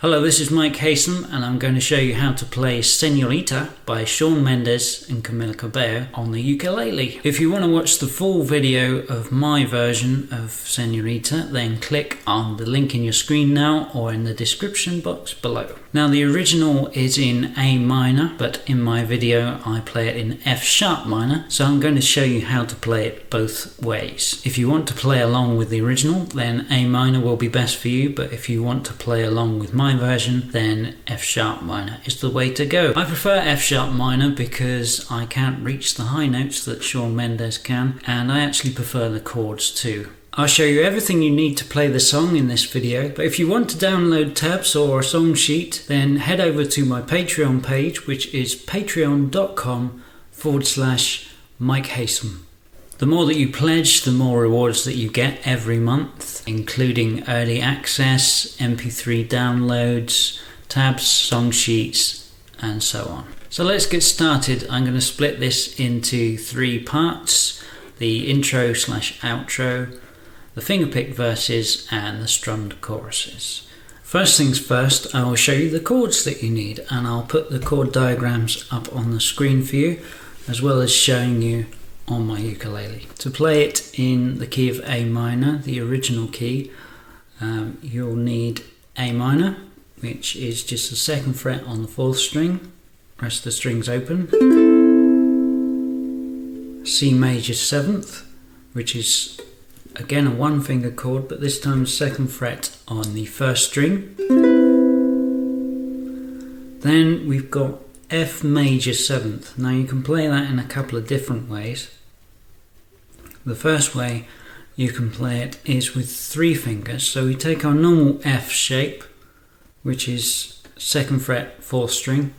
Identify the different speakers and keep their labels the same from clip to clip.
Speaker 1: Hello, this is Mike Haysom and I'm going to show you how to play Senorita by Shawn Mendes and Camila Cabello on the ukulele. If you want to watch the full video of my version of Senorita, then click on the link in your screen now or in the description box below. Now the original is in A minor, but in my video I play it in F sharp minor, so I'm going to show you how to play it both ways. If you want to play along with the original, then A minor will be best for you, but if you want to play along with my version, then F sharp minor is the way to go. I prefer F sharp minor because I can't reach the high notes that Shawn Mendes can, and I actually prefer the chords too. I'll show you everything you need to play the song in this video, but if you want to download tabs or a song sheet, then head over to my Patreon page, which is patreon.com/Mike Haysom. The more that you pledge, the more rewards that you get every month, including early access, MP3 downloads, tabs, song sheets, and so on. So let's get started. I'm going to split this into 3 parts: the intro/outro, the fingerpick verses, and the strummed choruses. First things first, I will show you the chords that you need, and I'll put the chord diagrams up on the screen for you, as well as showing you on my ukulele. To play it in the key of A minor, the original key, you'll need A minor, which is just the 2nd fret on the 4th string, rest of the strings open. C major 7th, which is again a 1-finger chord, but this time 2nd fret on the 1st string. Then we've got F major 7th. Now you can play that in a couple of different ways. The first way you can play it is with 3 fingers. So we take our normal F shape, which is 2nd fret 4th string,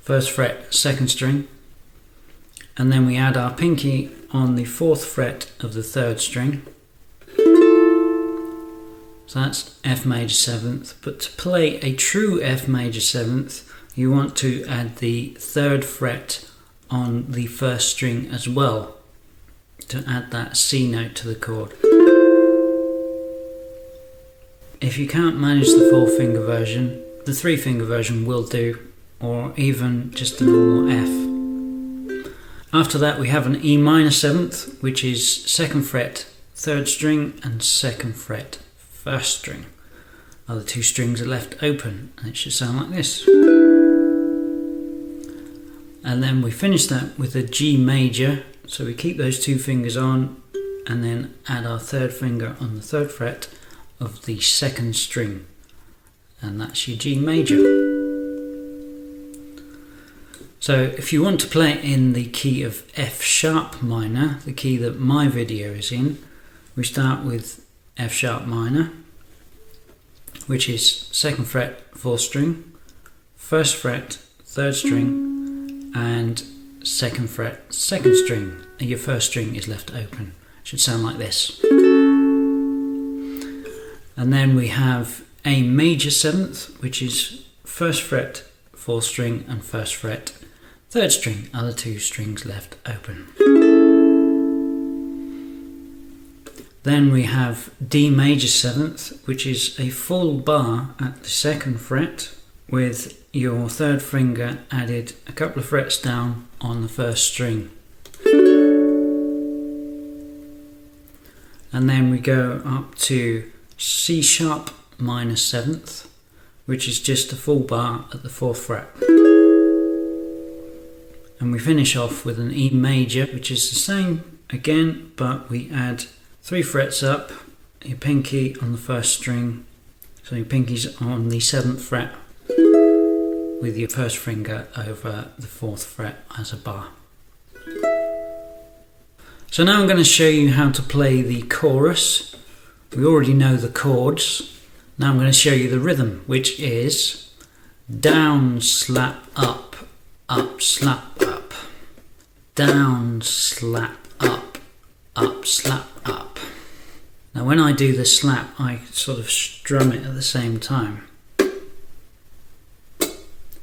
Speaker 1: 1st fret 2nd string, and then we add our pinky on the 4th fret of the 3rd string. So that's F major 7th, but to play a true F major 7th, you want to add the 3rd fret on the 1st string as well, to add that C note to the chord. If you can't manage the 4-finger version, the 3-finger version will do, or even just a normal F. After that we have an E minor 7th, which is 2nd fret 3rd string and 2nd fret 1st string. Other 2 strings are left open, and it should sound like this. And then we finish that with a G major, so we keep those 2 fingers on and then add our 3rd finger on the 3rd fret of the 2nd string, and that's your G major. So if you want to play it in the key of F sharp minor, the key that my video is in, we start with F sharp minor, which is 2nd fret 4th string, 1st fret 3rd string, and 2nd fret 2nd string, and your 1st string is left open. It should sound like this. And then we have A major 7th, which is 1st fret 4th string and 1st fret 3rd string, other 2 strings left open. Then we have D major 7th, which is a full bar at the 2nd fret, with your 3rd finger added a couple of frets down on the 1st string. And then we go up to C sharp minor 7th, which is just a full bar at the 4th fret. And we finish off with an E major, which is the same again, but we add 3 frets up, your pinky on the 1st string, so your pinky's on the 7th fret, with your 1st finger over the 4th fret as a bar. So now I'm going to show you how to play the chorus. We already know the chords. Now I'm going to show you the rhythm, which is down, slap, up, slap, up. Down, slap, up, slap, up. Now when I do the slap, I sort of strum it at the same time.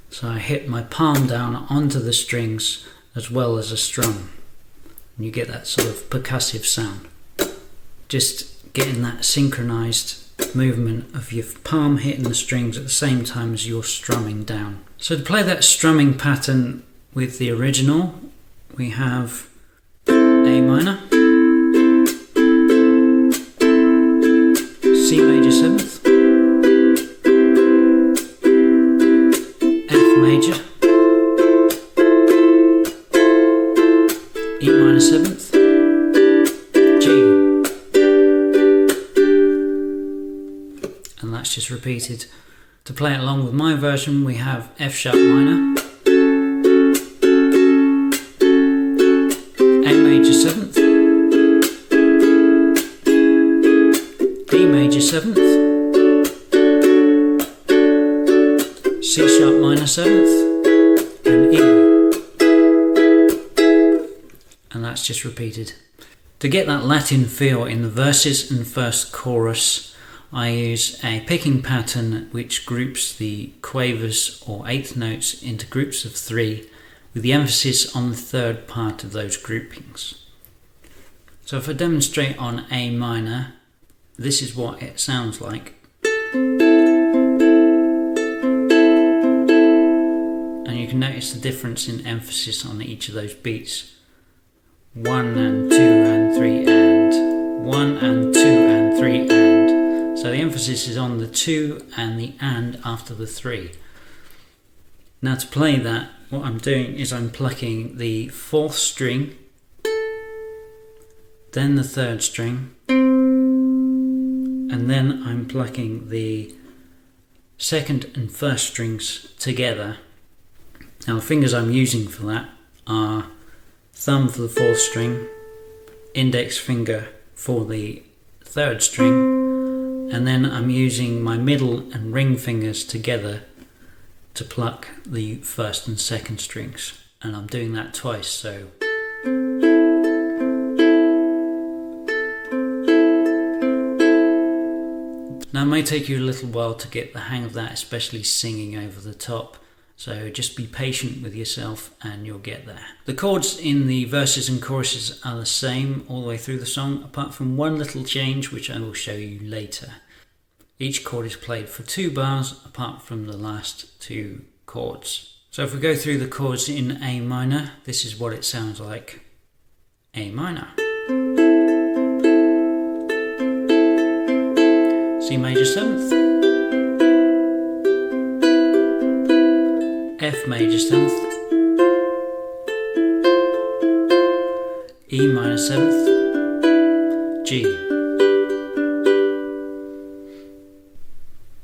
Speaker 1: So I hit my palm down onto the strings as well as a strum, and you get that sort of percussive sound. Just getting that synchronized movement of your palm hitting the strings at the same time as you're strumming down. So to play that strumming pattern with the original, we have A minor, C major 7th, F major, E minor 7th, G. And that's just repeated. To play it along with my version, we have F sharp minor, A major 7th, D major 7th, C sharp minor 7th, and E. And that's just repeated. To get that Latin feel in the verses and first chorus, I use a picking pattern which groups the quavers or eighth notes into groups of 3, with the emphasis on the third part of those groupings. So if I demonstrate on A minor, this is what it sounds like. And you can notice the difference in emphasis on each of those beats. 1 and 2 and 3 and 1 and 2 and 3 and. So the emphasis is on the 2 and the and after the 3. Now to play that, what I'm doing is I'm plucking the 4th string, then the 3rd string, and then I'm plucking the 2nd and 1st strings together. Now the fingers I'm using for that are thumb for the 4th string, index finger for the 3rd string, and then I'm using my middle and ring fingers together to pluck the 1st and 2nd strings. And I'm doing that twice, so. Now it may take you a little while to get the hang of that, especially singing over the top. So just be patient with yourself and you'll get there. The chords in the verses and choruses are the same all the way through the song, apart from one little change which I will show you later. Each chord is played for 2 bars apart from the last 2 chords. So if we go through the chords in A minor, this is what it sounds like. A minor, C major 7th, F major 7th, E minor 7th, G.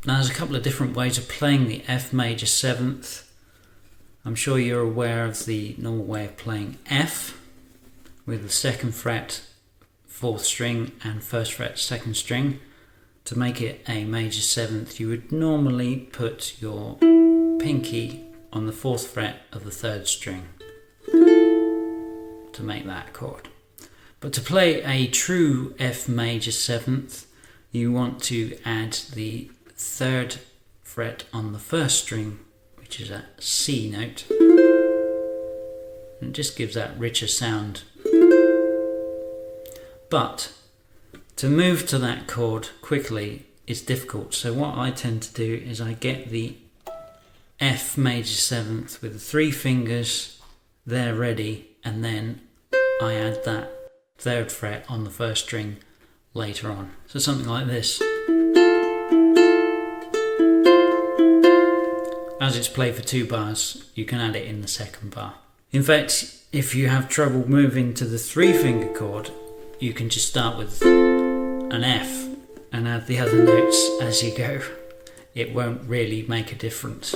Speaker 1: Now there's a couple of different ways of playing the F major 7th. I'm sure you're aware of the normal way of playing F with the 2nd fret 4th string and 1st fret 2nd string. To make it a major 7th, you would normally put your pinky on the 4th fret of the 3rd string to make that chord. But to play a true F major 7th, you want to add the 3rd fret on the 1st string, which is a C note, and it just gives that richer sound. But to move to that chord quickly is difficult, so what I tend to do is I get the F major 7th with the 3 fingers there ready, and then I add that 3rd fret on the 1st string later on. So something like this. As it's played for 2 bars, you can add it in the 2nd bar. In fact, if you have trouble moving to the 3-finger chord, you can just start with an F and add the other notes as you go. It won't really make a difference.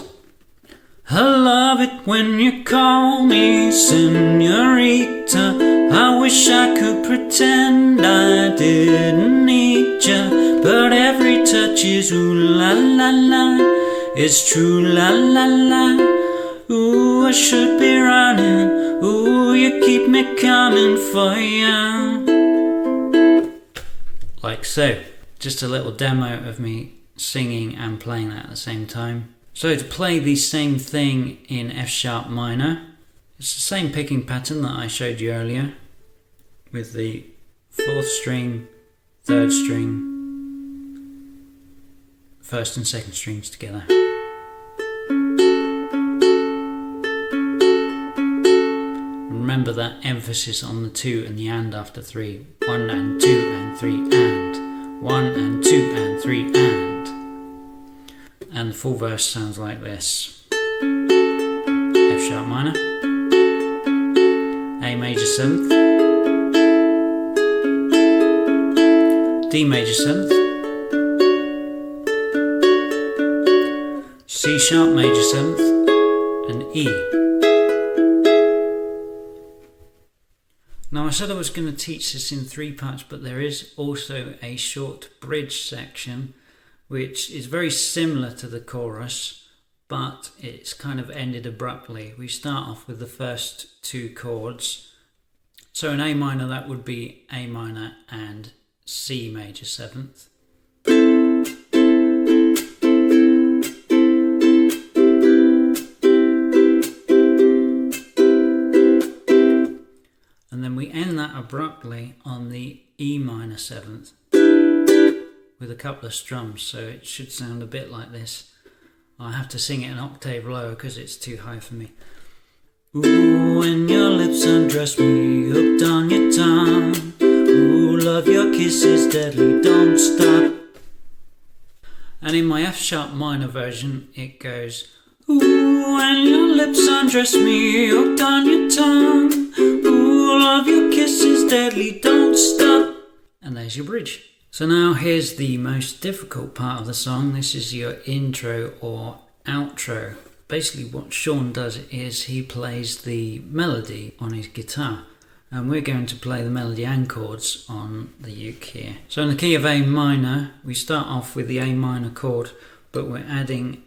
Speaker 1: I love it when you call me Senorita. I wish I could pretend I didn't need ya, but every touch is ooh la la la. It's true la la la. Ooh, I should be running. Ooh, you keep me coming for ya. Like so. Just a little demo of me singing and playing that at the same time. So to play the same thing in F sharp minor, it's the same picking pattern that I showed you earlier, with the 4th string, 3rd string, first and second strings together. Remember that emphasis on the 2 and the and after 3. 1 and 2 and 3 and. 1 and 2 and 3 and. And the full verse sounds like this. F sharp minor, A major 7th, D major 7th, C sharp major 7th, and E. Now I said I was going to teach this in 3 parts, but there is also a short bridge section which is very similar to the chorus, but it's kind of ended abruptly. We start off with the first 2 chords. So in A minor that would be A minor and C major 7th. And then we end that abruptly on the E minor 7th with a couple of strums, so it should sound a bit like this. I have to sing it an octave lower because it's too high for me. Ooh, when your lips undress me, hooked on your tongue. Ooh, love, your kiss is deadly, don't stop. And in my F sharp minor version it goes, ooh, when your lips undress me, hooked on your tongue. Ooh, love, your kiss is deadly, don't stop. And there's your bridge. So now here's the most difficult part of the song. This is your intro or outro. Basically what Shawn does is he plays the melody on his guitar, and we're going to play the melody and chords on the uke here. So in the key of A minor, we start off with the A minor chord, but we're adding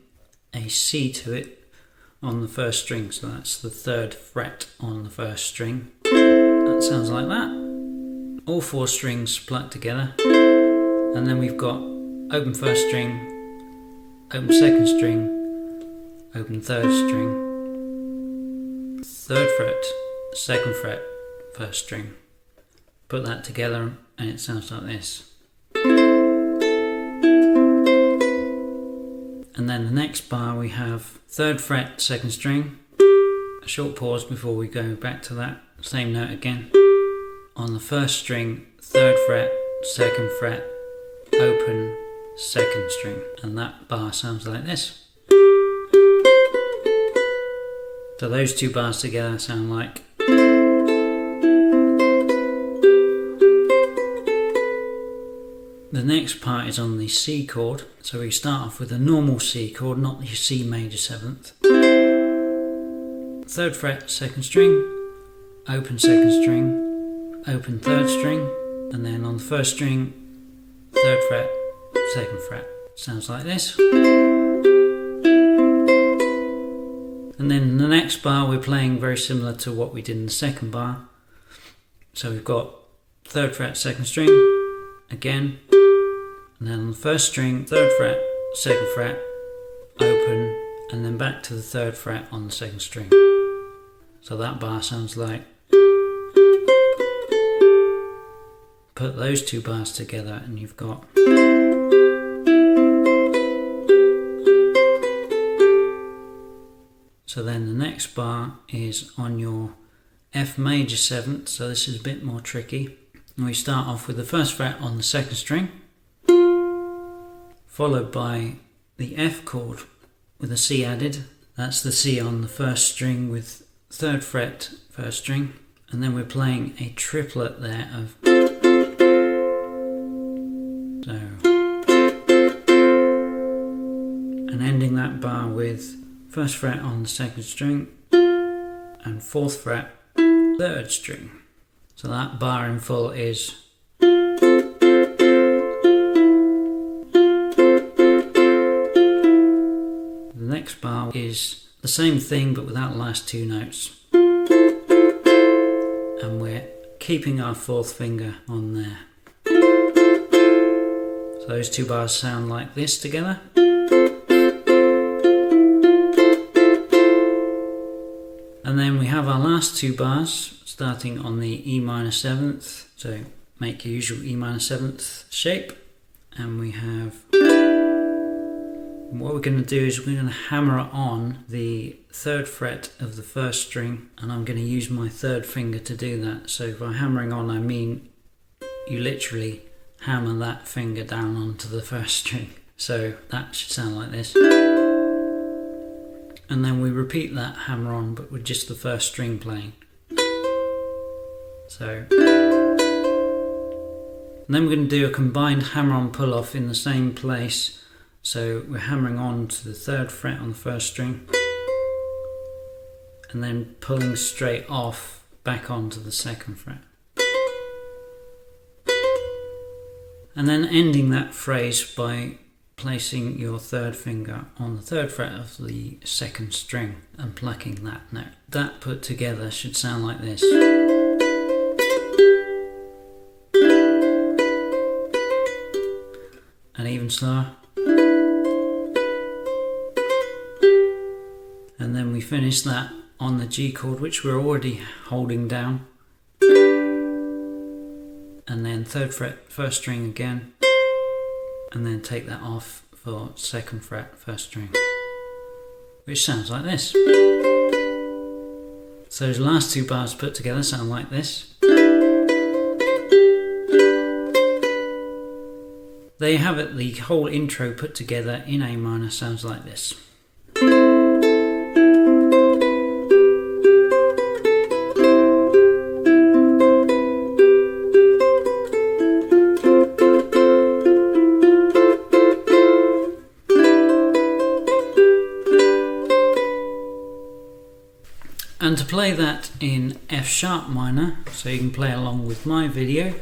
Speaker 1: a C to it on the first string, so that's the 3rd fret on the first string. That sounds like that. All 4 strings plucked together, and then we've got open first string, open second string, open 3rd string, 3rd fret, 2nd fret, 1st string. Put that together and it sounds like this. And then the next bar we have 3rd fret, 2nd string, a short pause before we go back to that same note again. On the 1st string, 3rd fret, 2nd fret, open 2nd string, and that bar sounds like this. So those 2 bars together sound like. The next part is on the C chord, so we start off with a normal C chord, not the C major 7th. 3rd fret, 2nd string, open 2nd string, open 3rd string, and then on the 1st string, 3rd fret, 2nd fret. Sounds like this. And then the next bar we're playing very similar to what we did in the 2nd bar. So we've got 3rd fret, 2nd string, again, and then on the 1st string, 3rd fret, 2nd fret, open, and then back to the 3rd fret on the 2nd string. So that bar sounds like. Put those 2 bars together and you've got. So then the next bar is on your F major 7th, so this is a bit more tricky. And we start off with the 1st fret on the 2nd string, followed by the F chord with a C added. That's the C on the 1st string with 3rd fret, 1st string, and then we're playing a triplet there of. So, and ending that bar with 1st fret on the 2nd string and 4th fret, 3rd string. So that bar in full is. The next bar is the same thing but without the last 2 notes. And we're keeping our 4th finger on there. So those 2 bars sound like this together. And then we have our last 2 bars starting on the E minor 7th. So make your usual E minor 7th shape. And we have And what we're going to do is we're going to hammer on the 3rd fret of the 1st string, and I'm going to use my 3rd finger to do that. So by hammering on, I mean you literally hammer that finger down onto the 1st string. So that should sound like this. And then we repeat that hammer on, but with just the 1st string playing. So, and then we're going to do a combined hammer on pull off in the same place. So we're hammering on to the 3rd fret on the 1st string, and then pulling straight off back onto the 2nd fret. And then ending that phrase by placing your 3rd finger on the 3rd fret of the 2nd string and plucking that note. That put together should sound like this. And even slower. And then we finish that on the G chord, which we're already holding down. And then 3rd fret, 1st string again. And then take that off for 2nd fret, 1st string. Which sounds like this. So those last 2 bars put together sound like this. There you have it, the whole intro put together in A minor sounds like this. And to play that in F sharp minor, so you can play along with my video,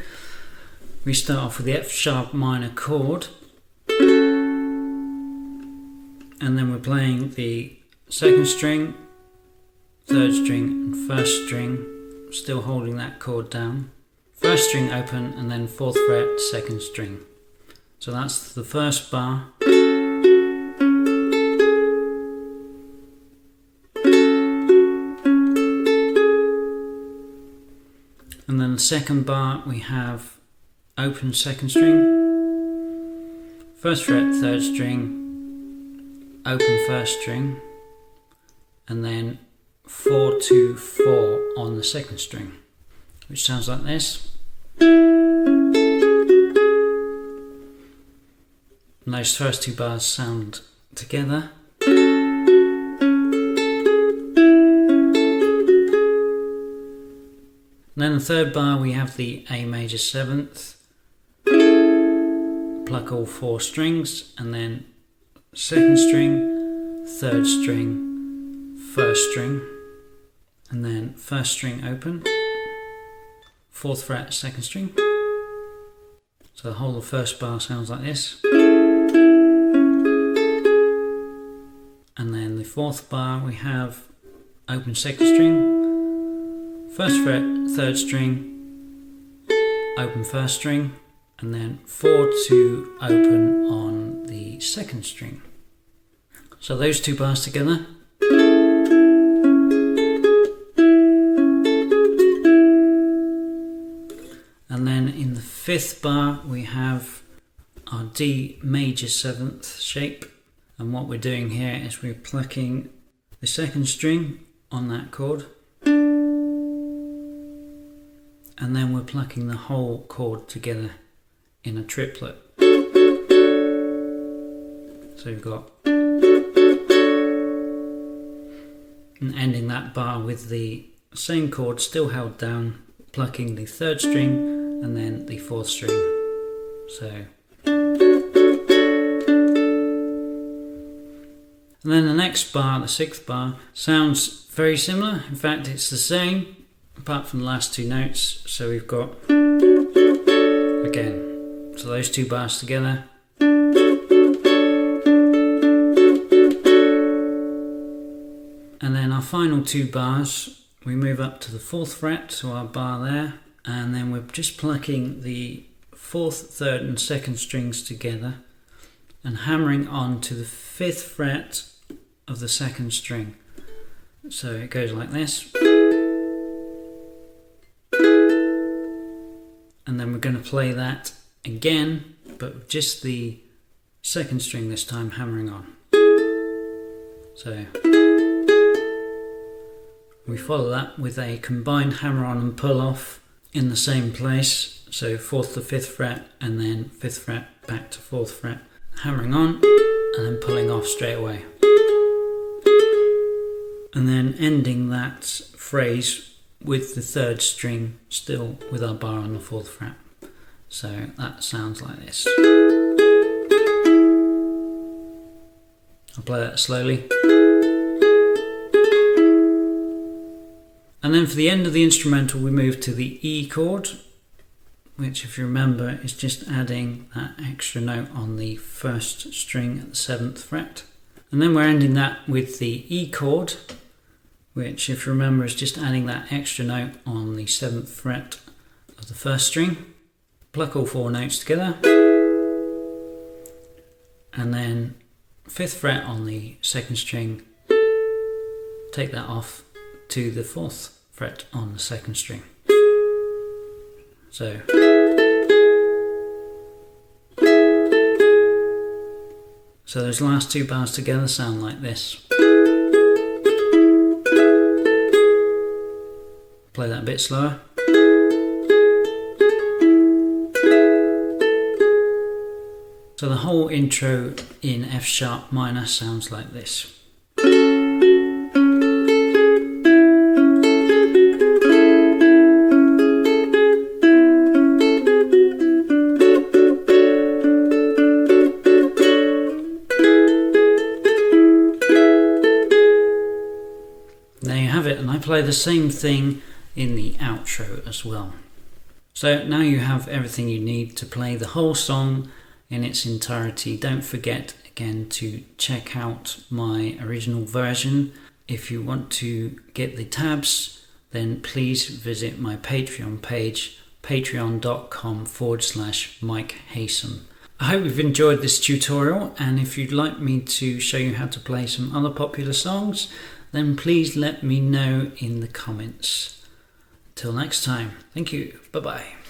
Speaker 1: we start off with the F sharp minor chord, and then we're playing the 2nd string, 3rd string and 1st string, still holding that chord down, 1st string open, and then 4th fret, 2nd string. So that's the 1st bar. And then the 2nd bar we have open 2nd string, 1st fret, 3rd string, open 1st string, and then 4 2 4 on the 2nd string, which sounds like this. And those first 2 bars sound together. And then the 3rd bar we have the A major 7th, pluck all 4 strings, and then 2nd string, 3rd string, 1st string, and then 1st string open, 4th fret, 2nd string. So the whole of the 1st bar sounds like this. And then the 4th bar we have open 2nd string, 1st fret, 3rd string, open 1st string, and then 4 2 open on the 2nd string. So those 2 bars together. And then in the 5th bar we have our D major 7th shape, and what we're doing here is we're plucking the 2nd string on that chord, and then we're plucking the whole chord together in a triplet. So you've got, and ending that bar with the same chord still held down, plucking the 3rd string and then the 4th string. So, and then the next bar, the 6th bar, sounds very similar. In fact, it's the same apart from the last 2 notes. So we've got, again, so those 2 bars together. And then our final 2 bars, we move up to the 4th fret, so our bar there, and then we're just plucking the 4th, 3rd and 2nd strings together and hammering on to the 5th fret of the 2nd string. So it goes like this. And then we're going to play that again, but with just the 2nd string this time hammering on. So we follow that with a combined hammer on and pull off in the same place. So 4th to 5th fret and then 5th fret back to 4th fret. Hammering on and then pulling off straight away. And then ending that phrase with the 3rd string still with our bar on the 4th fret. So that sounds like this. I'll play that slowly. And then for the end of the instrumental we move to the E chord, which if you remember is just adding that extra note on the 1st string at the 7th fret. And then we're ending that with the E chord, which if you remember is just adding that extra note on the 7th fret of the 1st string. Pluck all 4 notes together, and then 5th fret on the 2nd string, take that off to the 4th fret on the 2nd string. So those last 2 bars together sound like this. Play that a bit slower. So the whole intro in F sharp minor sounds like this. There you have it, and I play the same thing in the outro as well. So now you have everything you need to play the whole song in its entirety. Don't forget again to check out my original version. If you want to get the tabs, then please visit my Patreon page, patreon.com/Mike Haysom. I hope you've enjoyed this tutorial, and if you'd like me to show you how to play some other popular songs, then please let me know in the comments. Till next time, thank you, bye bye.